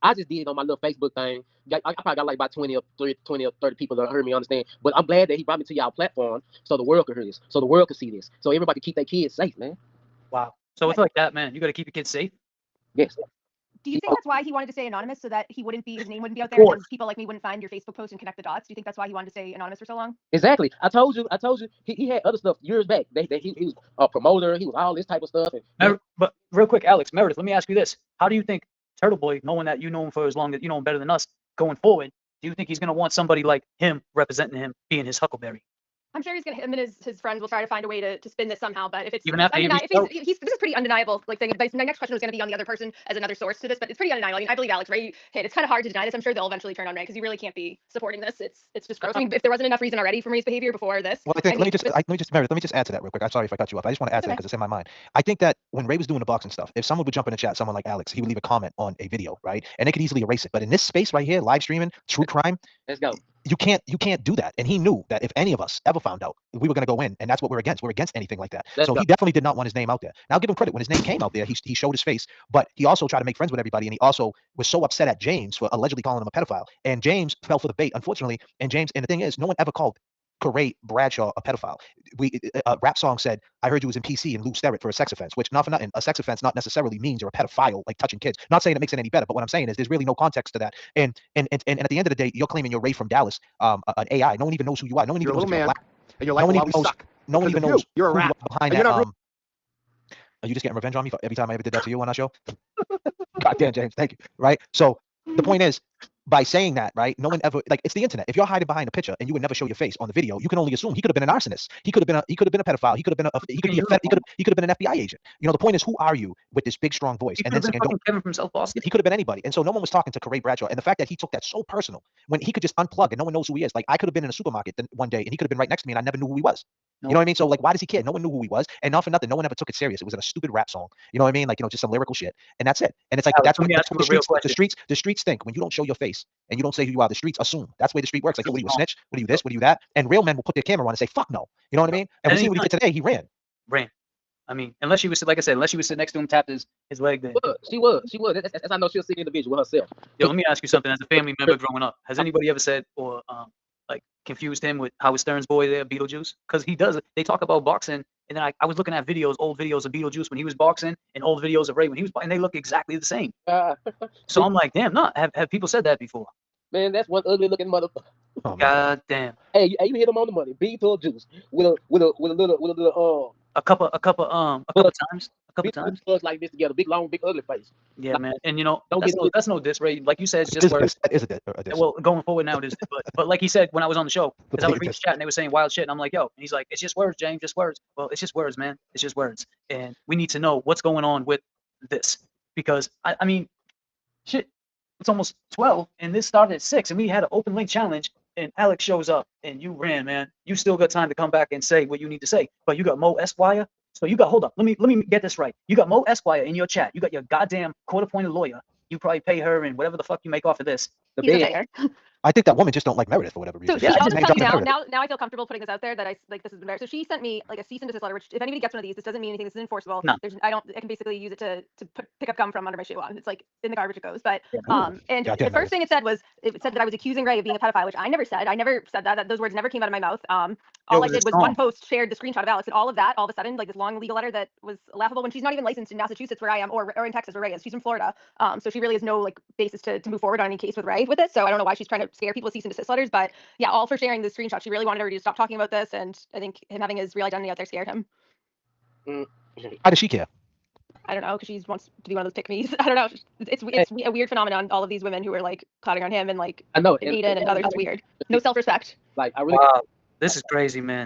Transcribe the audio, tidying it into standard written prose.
I just did it on my little Facebook thing. I probably got like about 20 or 30 people that heard me understand. But I'm glad that he brought me to y'all platform so the world could hear this, so the world could see this, so everybody can keep their kids safe, man. Wow. So it's like that, man. You got to keep your kids safe. Yes. Do you think that's why he wanted to stay anonymous so that his name wouldn't be out Of there, and then course. people like me wouldn't find your Facebook post and connect the dots? Do you think that's why he wanted to stay anonymous for so long? Exactly. I told you. He had other stuff years back. He was a promoter. He was all this type of stuff. But real quick, Alex, Meredith, let me ask you this: how do you think Turtle Boy, knowing that you know him for as long as you know him better than us, going forward, do you think he's gonna want somebody like him representing him, being his Huckleberry? I'm sure him and his friends will try to find a way to spin this somehow. But if it's Even after this is pretty undeniable. Like thing. My next question was going to be on the other person as another source to this, but it's pretty undeniable. I mean, I believe Alex Ray hit. It's kind of hard to deny this. I'm sure they'll eventually turn on Ray because you really can't be supporting this. It's just gross. I mean, if there wasn't enough reason already for Ray's behavior before this. Well, I think Meredith, let me just add to that real quick. I'm sorry if I cut you off. I just want to add to that because it's in my mind. I think that when Ray was doing the boxing stuff, if someone would jump in the chat, someone like Alex, he would leave a comment on a video, right? And they could easily erase it. But in this space right here, live streaming, true crime, Let's go. you can't do that. And he knew that if any of us ever found out, we were going to go in, and that's what we're against. We're against anything like that. So he definitely did not want his name out there. Now, I'll give him credit. When his name came out there, he showed his face, but he also tried to make friends with everybody, and he also was so upset at James for allegedly calling him a pedophile. And James fell for the bait, unfortunately. And the thing is, no one ever called Corey Bradshaw a pedophile. A rap song said, "I heard you was in PC and Lou Sterrett for a sex offense," which not for nothing, a sex offense not necessarily means you're a pedophile, like touching kids. Not saying it makes it any better, but what I'm saying is there's really no context to that. And at the end of the day, you're claiming you're Ray from Dallas, an AI. No one even knows who you are. No one even knows if you're black. And you're like, no one even knows you're a who you rat. are behind that. Are you just getting revenge on me for every time I ever did that to you on our show? Goddamn, James, thank you. Right. So the point is, by saying that, right, no one ever, like, it's the internet. If you're hiding behind a picture and you would never show your face on the video, you can only assume he could have been an arsonist. He could have been a pedophile. He could have been an FBI agent. You know, the point is, who are you with this big strong voice? He could have been fucking Kevin from South Boston. He could have been anybody. And so no one was talking to Corey Bradshaw. And the fact that he took that so personal, when he could just unplug and no one knows who he is. Like, I could have been in a supermarket one day and he could have been right next to me and I never knew who he was. You know what I mean? So, like, why does he care? No one knew who he was. And not for nothing, no one ever took it serious. It was in a stupid rap song. You know what I mean? Like, you know, just some lyrical shit. And that's it. And it's like, that's what the streets think. When you don't show your face and you don't say who you are, the streets assume. That's the way the street works. Like, what are you, a snitch? What are you this? What are you that? And real men will put their camera on and say, fuck no. You know what I mean? And we see what he did today. He ran. I mean, unless she was, like I said, unless she was sitting next to him, tapped his leg there. She was. That's I know she'll see the individual herself. Yo, let me ask you something. As a family member growing up, has anybody ever said or like confused him with Howard Stern's boy there, Beetlejuice? Because he does it. They talk about boxing, and then I was looking at old videos of Beetlejuice when he was boxing, and old videos of Ray when he was boxing, and they look exactly the same. So I'm like, damn, have people said that before? Man, that's one ugly looking motherfucker. Oh, God damn. Hey, you hit him on the money. Beetlejuice with a little a couple times. Slugs like this together, big long, big ugly face. Yeah, man. And you know, that's no diss, Ray. Like you said, it's just words. That is a diss. Well, going forward now it is. But like he said when I was on the show, because I was reading the chat and they were saying wild shit, and I'm like, yo, and he's like, it's just words, James, just words. Well, it's just words, man. It's just words, and we need to know what's going on with this because I mean, shit, it's almost 12, and this started at 6, and we had an open link challenge. And Alex shows up, and you ran, man. You still got time to come back and say what you need to say. But you got Mo Esquire. So you got, hold up, let me get this right. You got Mo Esquire in your chat. You got your goddamn court-appointed lawyer. You probably pay her and whatever the fuck you make off of this. He's a payer. I think that woman just don't like Meredith for whatever reason. So I'll just tell you now I feel comfortable putting this out there that I like this is embarrassing. So she sent me like a cease and desist letter, which if anybody gets one of these, this doesn't mean anything. This is enforceable. No. I can basically use it to pick up gum from under my shoe on. It's like in the garbage it goes. But and the first thing it said that I was accusing Ray of being a pedophile, which I never said. I never said that. Those words never came out of my mouth. All I did was one post shared the screenshot of Alex, and all of that, all of a sudden, like this long legal letter that was laughable when she's not even licensed in Massachusetts where I am, or in Texas where Ray is. She's from Florida. So she really has no like basis to move forward on any case with Ray with it. So I don't know why she's trying to scare people with cease and desist letters, but yeah, all for sharing the screenshot. She really wanted everybody to stop talking about this, and I think him having his real identity out there scared him. How does she care? I don't know, because she wants to be one of those pick-me's. I don't know. It's a weird phenomenon. All of these women who are like clowning on him and like I know Aiden and others. It's weird. No self-respect. Like I really. Wow, this is crazy, man.